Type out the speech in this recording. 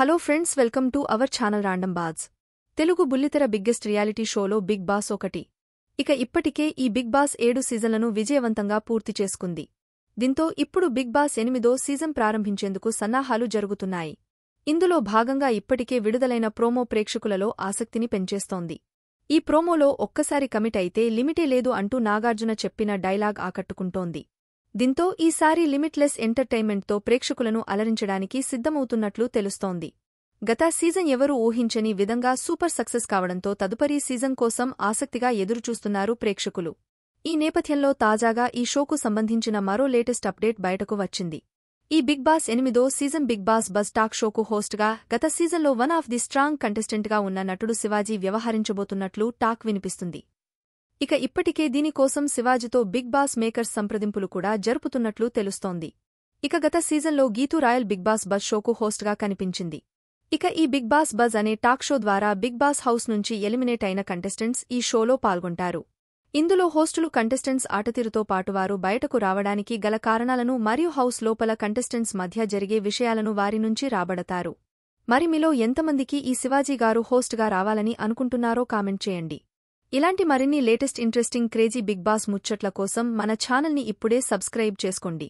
Hello friends, welcome to our channel random బాజ్. తెలుగు బుల్లితెర biggest reality షోలో బిగ్ బాస్ ఒకటి. ఇప్పటికే ఈ బిగ్ బాస్ 7 సీజన్లను విజయవంతంగా పూర్తి చేసుకుంది. దీంతో ఇప్పుడు బిగ్ బాస్ 8దో సీజన్ ప్రారంభించేందుకు సన్నాహాలు జరుగుతున్నాయి. ఇందులో భాగంగా ఇప్పటికే విడుదలైన ప్రోమో ప్రేక్షకులలో ఆసక్తిని పెంచేస్తోంది. ఈ ప్రోమోలో ఒక్కసారి కమిట్ అయితే లిమిటే లేదు అంటూ నాగార్జున చెప్పిన డైలాగ్ ఆకట్టుకుంటోంది. దీంతో ఈసారి లిమిట్లెస్ ఎంటర్టైన్మెంట్తో ప్రేక్షకులను అలరించడానికి సిద్ధమవుతున్నట్లు తెలుస్తోంది. గత సీజన్ ఎవరూ ఊహించని విధంగా సూపర్ సక్సెస్ కావడంతో తదుపరి సీజన్ కోసం ఆసక్తిగా ఎదురుచూస్తున్నారు ప్రేక్షకులు. ఈ నేపథ్యంలో తాజాగా ఈ షోకు సంబంధించిన మరో లేటెస్ట్ అప్డేట్ బయటకు వచ్చింది. ఈ బిగ్ బాస్ 8దో season Bigg Boss buzz talk షోకు హోస్ట్గా గత సీజన్లో వన్ ఆఫ్ ది స్ట్రాంగ్ కంటెస్టెంట్గా ఉన్న నటుడు శివాజీ వ్యవహరించబోతున్నట్లు టాక్ వినిపిస్తుంది. ఇప్పటికే దీనికోసం శివాజీతో బిగ్ బాస్ మేకర్స్ సంప్రదింపులు కూడా జరుపుతున్నట్లు తెలుస్తోంది. గత సీజన్లో Geethu Royal Bigg Boss buzz షోకు హోస్ట్గా కనిపించింది. ఈ బిగ్ బాస్ బజ్ అనే టాక్ షో ద్వారా బిగ్ బాస్ హౌస్ నుంచి ఎలిమినేట్ అయిన కంటెస్టెంట్స్ ఈ షోలో పాల్గొంటారు. ఇందులో హోస్టులు కంటెస్టెంట్స్ ఆటతీరుతో పాటు వారు బయటకు రావడానికి గల కారణాలను మరియు హౌస్ లోపల కంటెస్టెంట్స్ మధ్య జరిగే విషయాలను వారి నుంచి రాబడతారు. మరి మీలో ఎంతమందికి ఈ శివాజీ గారు హోస్ట్గా రావాలని అనుకుంటున్నారో కామెంట్ చేయండి. ఇలాంటి మరిన్ని latest interesting crazy Bigg Boss ముచ్చట్ల కోసం మన ఛానల్ని ఇప్పుడే సబ్స్క్రైబ్ చేసుకోండి.